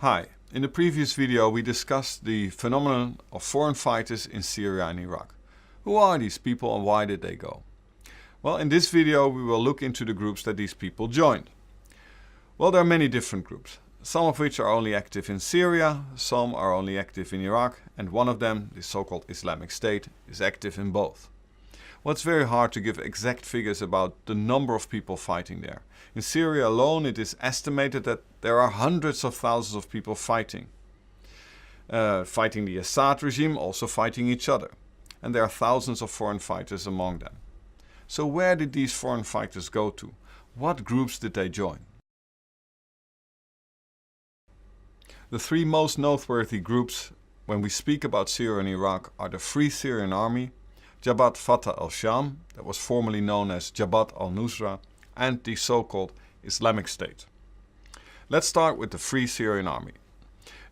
Hi, in the previous video we discussed the phenomenon of foreign fighters in Syria and Iraq. Who are these people and why did they go? Well, in this video we will look into the groups that these people joined. Well, there are many different groups, some of which are only active in Syria, some are only active in Iraq, and one of them, the so-called Islamic State, is active in both. Well, it's very hard to give exact figures about the number of people fighting there. In Syria alone, it is estimated that there are hundreds of thousands of people fighting. Fighting the Assad regime, also fighting each other. And there are thousands of foreign fighters among them. So where did these foreign fighters go to? What groups did they join? The three most noteworthy groups when we speak about Syria and Iraq are the Free Syrian Army, Jabbar Fattah ElSham, that was formerly known as Jabhat al-Nusra, and the so-called Islamic State. Let's start with the Free Syrian Army.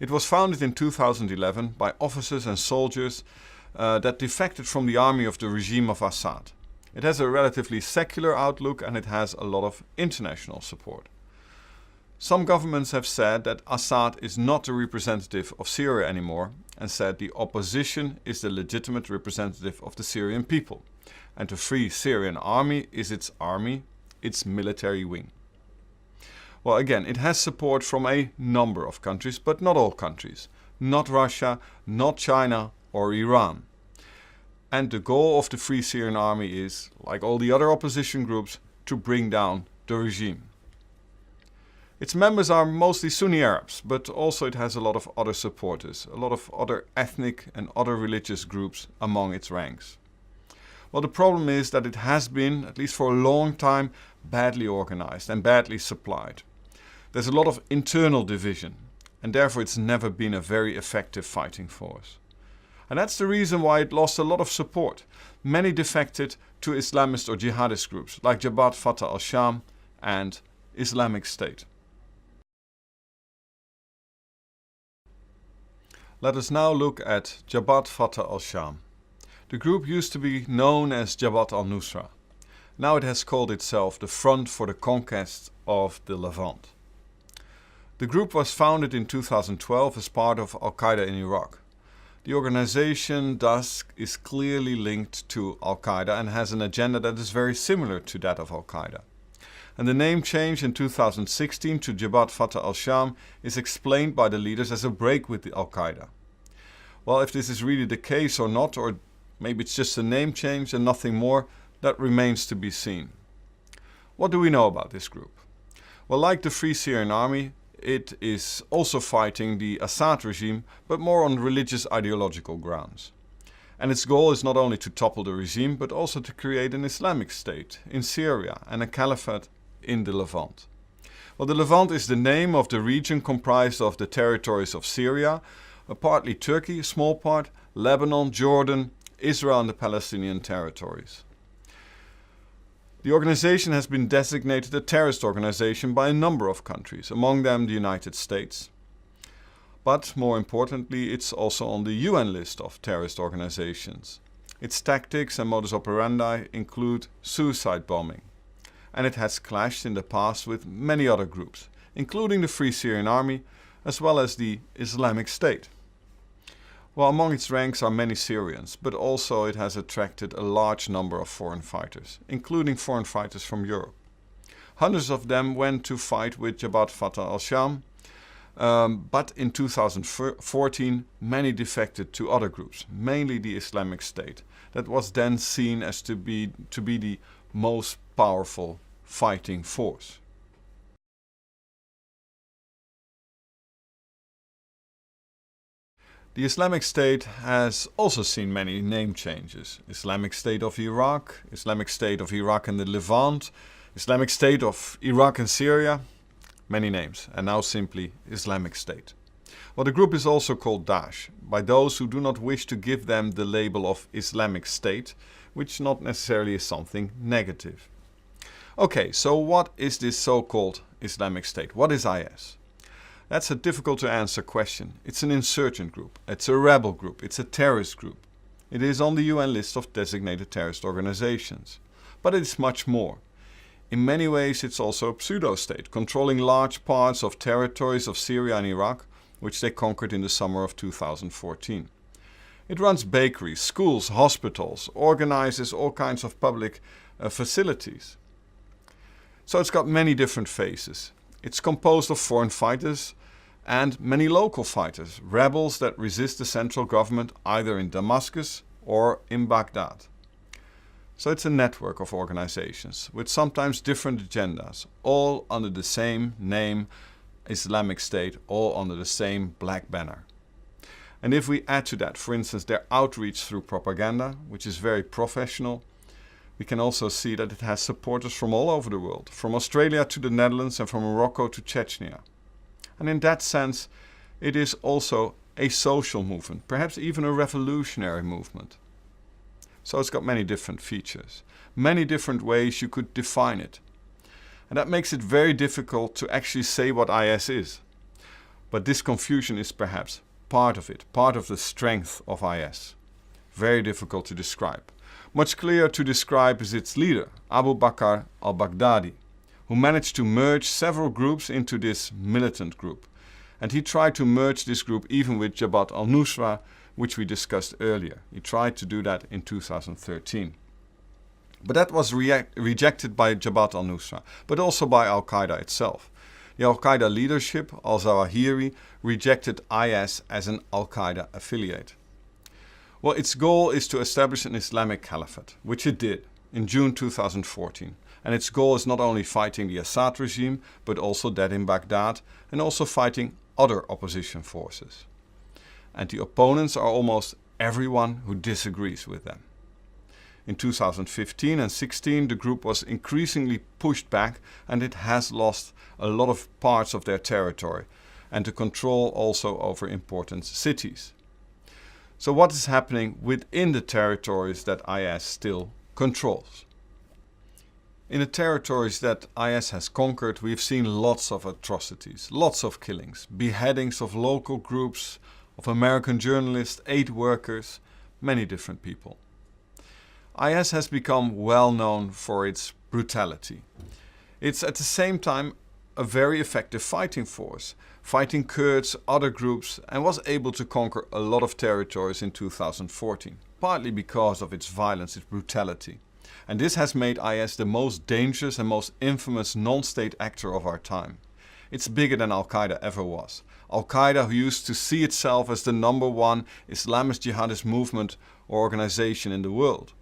It was founded in 2011 by officers and soldiers that defected from the army of the regime of Assad. It has a relatively secular outlook and it has a lot of international support. Some governments have said that Assad is not the representative of Syria anymore and said the opposition is the legitimate representative of the Syrian people. And the Free Syrian Army is its army, its military wing. Well, again, it has support from a number of countries, but not all countries. Not Russia, not China or Iran. And the goal of the Free Syrian Army is, like all the other opposition groups, to bring down the regime. Its members are mostly Sunni Arabs, but also it has a lot of other supporters, a lot of other ethnic and other religious groups among its ranks. Well, the problem is that it has been, at least for a long time, badly organized and badly supplied. There's a lot of internal division, and therefore it's never been a very effective fighting force. And that's the reason why it lost a lot of support. Many defected to Islamist or jihadist groups like Jabhat Fattah ElSham and Islamic State. Let us now look at Jabhat Fattah ElSham. The group used to be known as Jabhat al-Nusra. Now it has called itself the Front for the Conquest of the Levant. The group was founded in 2012 as part of Al-Qaeda in Iraq. The organization thus is clearly linked to Al-Qaeda and has an agenda that is very similar to that of Al-Qaeda. And the name change in 2016 to Jabhat Fattah ElSham is explained by the leaders as a break with Al-Qaeda. Well, if this is really the case or not, or maybe it's just a name change and nothing more, that remains to be seen. What do we know about this group? Well, like the Free Syrian Army, it is also fighting the Assad regime, but more on religious ideological grounds. And its goal is not only to topple the regime, but also to create an Islamic State in Syria and a caliphate in the Levant. Well, the Levant is the name of the region comprised of the territories of Syria, partly Turkey, a small part, Lebanon, Jordan, Israel and the Palestinian territories. The organization has been designated a terrorist organization by a number of countries, among them the United States. But more importantly, it's also on the UN list of terrorist organizations. Its tactics and modus operandi include suicide bombing. And it has clashed in the past with many other groups, including the Free Syrian Army, as well as the Islamic State. Well, among its ranks are many Syrians, but also it has attracted a large number of foreign fighters, including foreign fighters from Europe. Hundreds of them went to fight with Jabhat Fattah ElSham, but in 2014 many defected to other groups, mainly the Islamic State, that was then seen as to be the most powerful fighting force. The Islamic State has also seen many name changes. Islamic State of Iraq, Islamic State of Iraq and the Levant, Islamic State of Iraq and Syria, many names, and now simply Islamic State. Well, the group is also called Daesh by those who do not wish to give them the label of Islamic State, which not necessarily is something negative. Okay, so what is this so-called Islamic State? What is IS? That's a difficult to answer question. It's an insurgent group, it's a rebel group, it's a terrorist group. It is on the UN list of designated terrorist organizations. But it's much more. In many ways it's also a pseudo-state, controlling large parts of territories of Syria and Iraq, which they conquered in the summer of 2014. It runs bakeries, schools, hospitals, organizes all kinds of public facilities. So it's got many different phases. It's composed of foreign fighters and many local fighters, rebels that resist the central government either in Damascus or in Baghdad. So it's a network of organizations with sometimes different agendas, all under the same name, Islamic State, all under the same black banner. And if we add to that, for instance, their outreach through propaganda, which is very professional, we can also see that it has supporters from all over the world, from Australia to the Netherlands and from Morocco to Chechnya. And in that sense, it is also a social movement, perhaps even a revolutionary movement. So it's got many different features, many different ways you could define it. And that makes it very difficult to actually say what IS is. But this confusion is perhaps part of it, part of the strength of IS. Very difficult to describe. Much clearer to describe is its leader, Abu Bakr al-Baghdadi, who managed to merge several groups into this militant group. And he tried to merge this group even with Jabhat al-Nusra, which we discussed earlier. He tried to do that in 2013. But that was rejected by Jabhat al-Nusra, but also by Al-Qaeda itself. The Al-Qaeda leadership, al-Zawahiri, rejected IS as an Al-Qaeda affiliate. Well, its goal is to establish an Islamic caliphate, which it did in June 2014. And its goal is not only fighting the Assad regime, but also that in Baghdad, and also fighting other opposition forces. And the opponents are almost everyone who disagrees with them. In 2015 and 16, the group was increasingly pushed back, and it has lost a lot of parts of their territory and the control also over important cities. So what is happening within the territories that IS still controls? In the territories that IS has conquered, we've seen lots of atrocities, lots of killings, beheadings of local groups, of American journalists, aid workers, many different people. IS has become well known for its brutality. It's at the same time a very effective fighting force, fighting Kurds, other groups, and was able to conquer a lot of territories in 2014, partly because of its violence, its brutality. And this has made IS the most dangerous and most infamous non-state actor of our time. It's bigger than Al-Qaeda ever was. Al-Qaeda, who used to see itself as the #1 Islamist jihadist movement or organization in the world.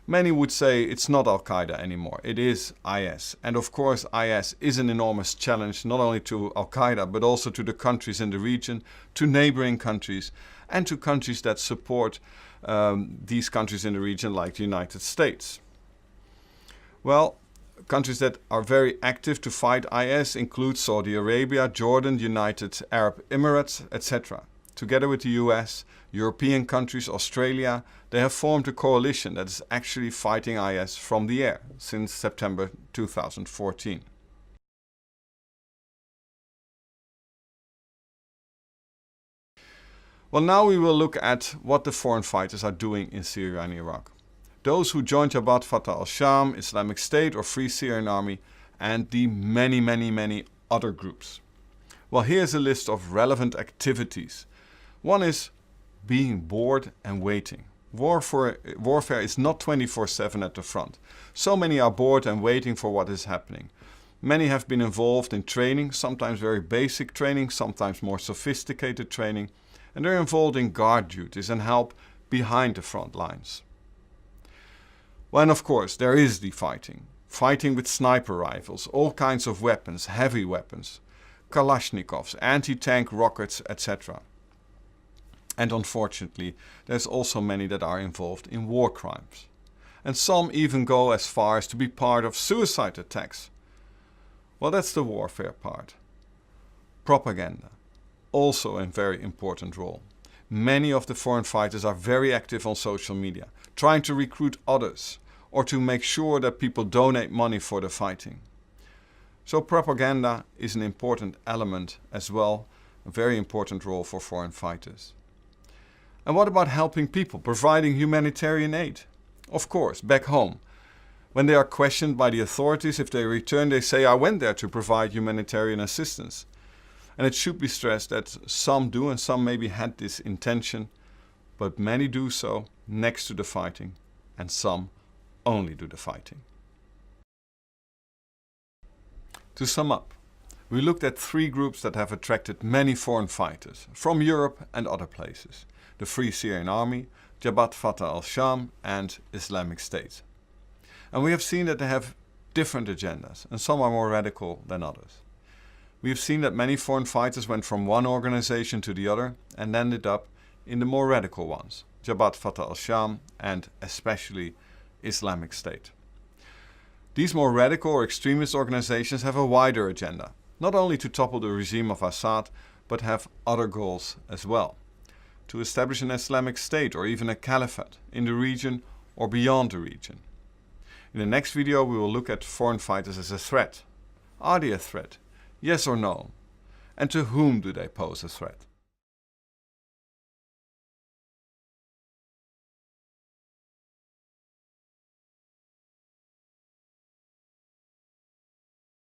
Many would say it's not Al-Qaeda anymore, it is IS. And of course IS is an enormous challenge not only to Al-Qaeda but also to the countries in the region, to neighboring countries and to countries that support these countries in the region like the United States. Well, countries that are very active to fight IS include Saudi Arabia, Jordan, United Arab Emirates, etc. Together with the US, European countries, Australia, they have formed a coalition that is actually fighting IS from the air since September 2014. Well, now we will look at what the foreign fighters are doing in Syria and Iraq. Those who joined Jabhat Fattah ElSham, Islamic State or Free Syrian Army, and the many other groups. Well, here's a list of relevant activities. One is being bored and waiting. Warfare is not 24/7 at the front. So many are bored and waiting for what is happening. Many have been involved in training, sometimes very basic training, sometimes more sophisticated training, and they're involved in guard duties and help behind the front lines. Well, and of course, there is the fighting. Fighting with sniper rifles, all kinds of weapons, heavy weapons, Kalashnikovs, anti-tank rockets, etc. And unfortunately, there's also many that are involved in war crimes. And some even go as far as to be part of suicide attacks. Well, that's the warfare part. Propaganda, also a very important role. Many of the foreign fighters are very active on social media, trying to recruit others or to make sure that people donate money for the fighting. So propaganda is an important element as well, a very important role for foreign fighters. And what about helping people, providing humanitarian aid? Of course, back home. When they are questioned by the authorities, if they return, they say, I went there to provide humanitarian assistance. And it should be stressed that some do and some maybe had this intention, but many do so next to the fighting and some only do the fighting. To sum up, we looked at three groups that have attracted many foreign fighters from Europe and other places: the Free Syrian Army, Jabhat Fattah ElSham and Islamic State. And we have seen that they have different agendas and some are more radical than others. We have seen that many foreign fighters went from one organization to the other and ended up in the more radical ones, Jabhat Fattah ElSham and especially Islamic State. These more radical or extremist organizations have a wider agenda, not only to topple the regime of Assad, but have other goals as well. To establish an Islamic State or even a caliphate in the region or beyond the region. In the next video we will look at foreign fighters as a threat. Are they a threat? Yes or no? And to whom do they pose a threat?